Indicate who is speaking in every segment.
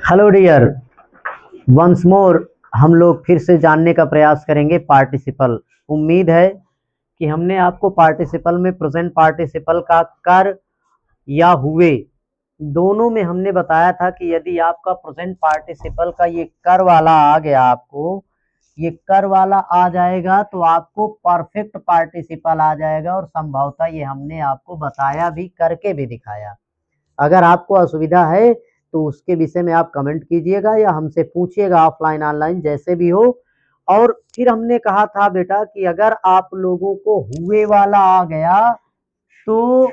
Speaker 1: Hello dear, once more हम लोग फिर से जानने का प्रयास करेंगे पार्टिसिपल। उम्मीद है कि हमने आपको पार्टिसिपल में प्रेजेंट पार्टिसिपल का कर या हुए दोनों में हमने बताया था कि यदि आपका प्रेजेंट पार्टिसिपल का ये कर वाला आ गया, आपको ये कर वाला आ जाएगा तो आपको परफेक्ट पार्टिसिपल आ जाएगा। और संभवतः ये हमने आपको बताया भी, करके भी दिखाया। अगर आपको असुविधा है तो उसके विषय में आप कमेंट कीजिएगा या हमसे पूछिएगा, ऑफलाइन ऑनलाइन जैसे भी हो। और फिर हमने कहा था बेटा कि अगर आप लोगों को हुए वाला आ गया तो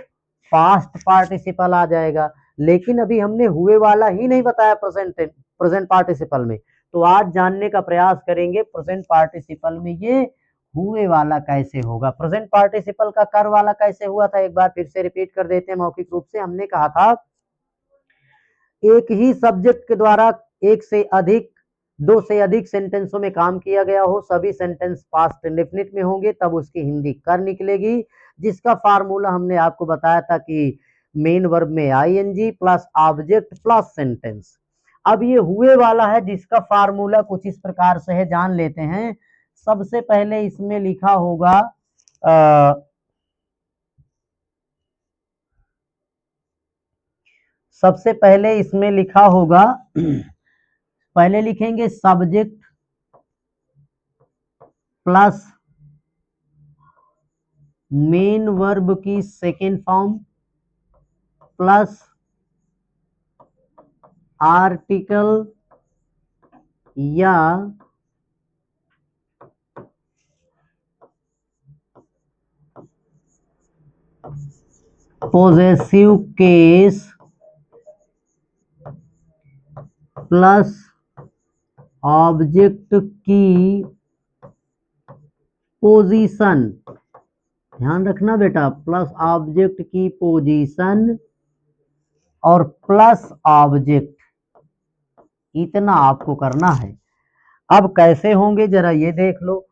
Speaker 1: पास्ट पार्टिसिपल आ जाएगा, लेकिन अभी हमने हुए वाला ही नहीं बताया प्रेजेंट पार्टिसिपल में। तो आज जानने का प्रयास करेंगे प्रेजेंट पार्टिसिपल में ये हुए वाला कैसे होगा। प्रेजेंट पार्टिसिपल का कर वाला कैसे हुआ था, एक बार फिर से रिपीट कर देते हैं मौखिक रूप से। हमने कहा था एक ही सब्जेक्ट के द्वारा एक से अधिक, दो से अधिक सेंटेंसों में काम किया गया हो, सभी सेंटेंस पास्ट इंडेफिनिट में होंगे, तब उसकी हिंदी कर निकलेगी, जिसका फार्मूला हमने आपको बताया था कि मेन वर्ब में ING plus object plus sentence. अब ये हुए वाला है जिसका फार्मूला कुछ इस प्रकार से है, जान लेते हैं। सबसे पहले इसमें लिखा होगा सबसे पहले इसमें लिखा होगा पहले लिखेंगे सब्जेक्ट प्लस मेन वर्ब की सेकेंड फॉर्म प्लस आर्टिकल या पोजेसिव केस प्लस ऑब्जेक्ट की पोजीशन। ध्यान रखना बेटा, प्लस ऑब्जेक्ट की पोजीशन और प्लस ऑब्जेक्ट, इतना आपको करना है। अब कैसे होंगे जरा ये देख लो।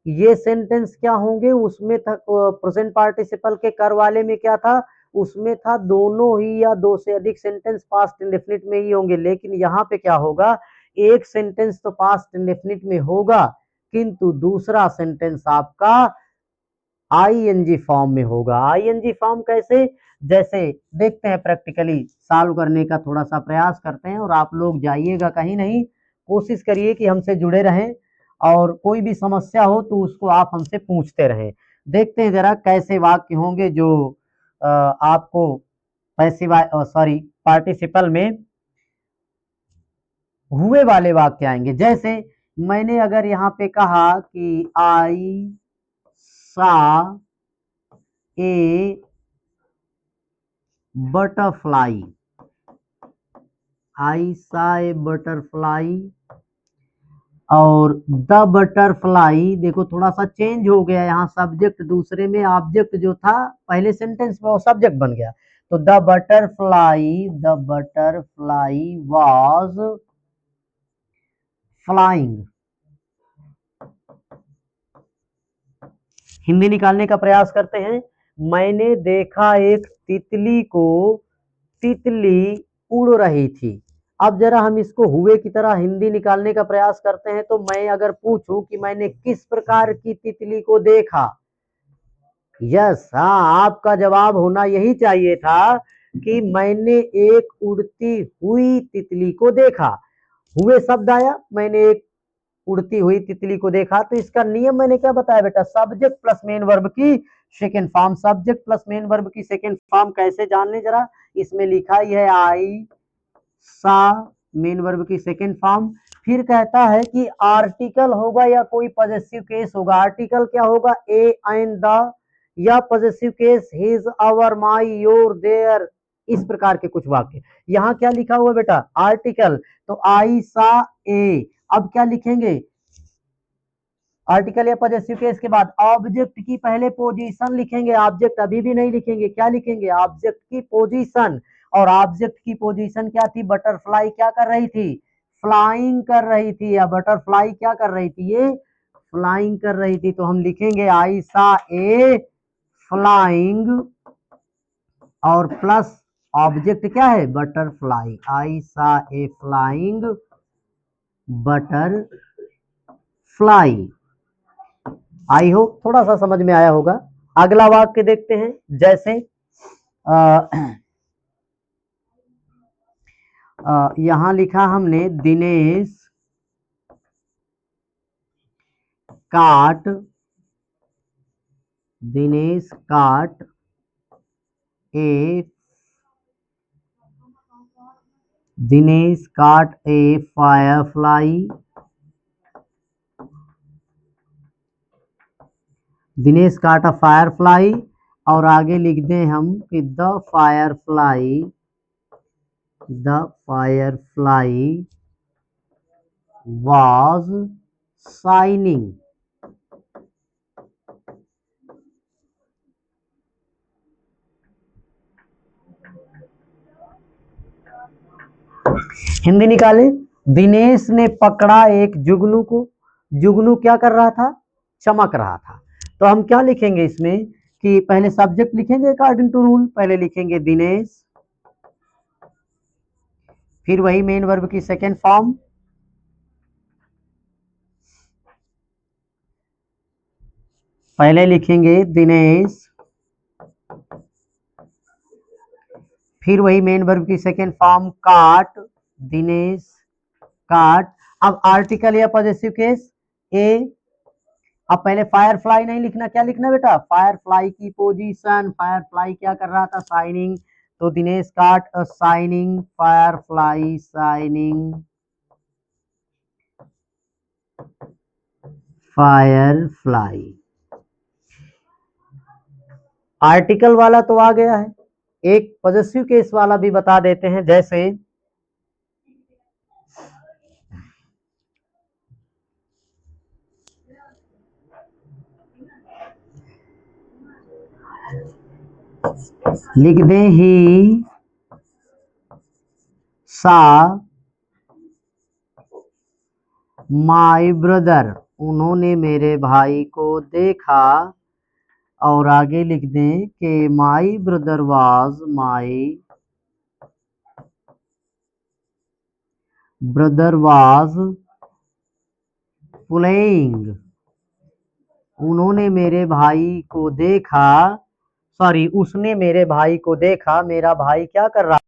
Speaker 1: ये सेंटेंस क्या होंगे, उसमें था प्रेजेंट पार्टिसिपल के कर वाले में क्या था, उसमें था दोनों ही या दो से अधिक सेंटेंस पास्ट इंडेफिनिट में ही होंगे। लेकिन यहाँ पे क्या होगा, एक सेंटेंस तो पास्ट इंडेफिनिट में होगा किंतु दूसरा सेंटेंस आपका आईएनजी फॉर्म में होगा। आईएनजी फॉर्म कैसे, जैसे देखते हैं प्रैक्टिकली सॉल्व करने का थोड़ा सा प्रयास करते हैं। और आप लोग जाइएगा कहीं नहीं, कोशिश करिए कि हमसे जुड़े रहें और कोई भी समस्या हो तो उसको आप हमसे पूछते रहें। देखते हैं जरा कैसे वाक्य होंगे जो आपको पैसिव सॉरी पार्टिसिपल में हुए वाले वाक्य आएंगे। जैसे मैंने अगर यहाँ पे कहा कि आई सा ए बटरफ्लाई, आई सा ए बटरफ्लाई, और द बटरफ्लाई, देखो थोड़ा सा चेंज हो गया यहाँ, सब्जेक्ट दूसरे में, ऑब्जेक्ट जो था पहले सेंटेंस में वो सब्जेक्ट बन गया। तो the butterfly was flying. Hindi निकालने का प्रयास करते हैं। मैंने देखा एक तितली को, तितली उड़ रही थी। अब जरा हम इसको हुए की तरह हिंदी निकालने का प्रयास करते हैं। तो मैं अगर पूछूं कि मैंने किस प्रकार की तितली को देखा, यस, हाँ, आपका जवाब होना यही चाहिए था कि मैंने एक उड़ती हुई तितली को देखा। हुए शब्द आया, मैंने एक उड़ती हुई तितली को देखा। तो इसका नियम मैंने क्या बताया बेटा, सब्जेक्ट प्लस मेन वर्ब की second form. Subject plus main verb की सेकेंड फॉर्म कैसे जान ले जरा, इसमें लिखा ही है आई सा, मेन वर्ब की सेकेंड फॉर्म। फिर कहता है कि आर्टिकल होगा या कोई पॉजेसिव केस होगा। आर्टिकल क्या होगा, ए एंड द, या possessive case his our my your their, इस प्रकार के कुछ वाक्य। यहाँ क्या लिखा हुआ बेटा, आर्टिकल, तो आई सा ए। अब क्या लिखेंगे, आर्टिकल या पॉजेसिव केस के बाद ऑब्जेक्ट की पहले पोजीशन लिखेंगे, ऑब्जेक्ट अभी भी नहीं लिखेंगे, क्या लिखेंगे, ऑब्जेक्ट की पोजीशन। और ऑब्जेक्ट की पोजीशन क्या थी, बटरफ्लाई क्या कर रही थी, फ्लाइंग कर रही थी, या बटरफ्लाई क्या कर रही थी, ये फ्लाइंग कर रही थी। तो हम लिखेंगे आई सा ए फ्लाइंग और प्लस ऑब्जेक्ट क्या है? बटरफ्लाई। आई सा ए फ्लाइंग बटरफ्लाई। आई हो थोड़ा सा समझ में आया होगा। अगला वाक्य देखते हैं। जैसे यहां लिखा हमने दिनेश काट ए फायरफ्लाई। दिनेश काट अ फायरफ्लाई। और आगे लिख दें हम कि the Firefly was shining। Hindi निकाले। दिनेश ने पकड़ा एक जुगनू को। जुगनू क्या कर रहा था? चमक रहा था। तो हम क्या लिखेंगे इसमें कि पहले सब्जेक्ट लिखेंगे अकॉर्डिंग टू रूल। पहले लिखेंगे दिनेश, फिर वही मेन वर्ब की सेकेंड फॉर्म, पहले लिखेंगे दिनेश, फिर वही मेन वर्ब की सेकेंड फॉर्म काट, दिनेश काट। अब आर्टिकल या पॉजेसिव केस ए। अब पहले फायरफ्लाई नहीं लिखना, क्या लिखना बेटा? फायरफ्लाई की पोजीशन। फायरफ्लाई क्या कर रहा था? शाइनिंग। तो दिनेश काट अ shining Firefly, shining Firefly. Article वाला तो आ गया है, एक पॉजेसिव केस वाला भी बता देते हैं। जैसे लिख दें ही सा माई ब्रदर, उन्होंने मेरे भाई को देखा। और आगे लिख दें कि माई ब्रदर वाज प्लेइंग, उन्होंने मेरे भाई को देखा, सॉरी उसने मेरे भाई को देखा। मेरा भाई क्या कर रहा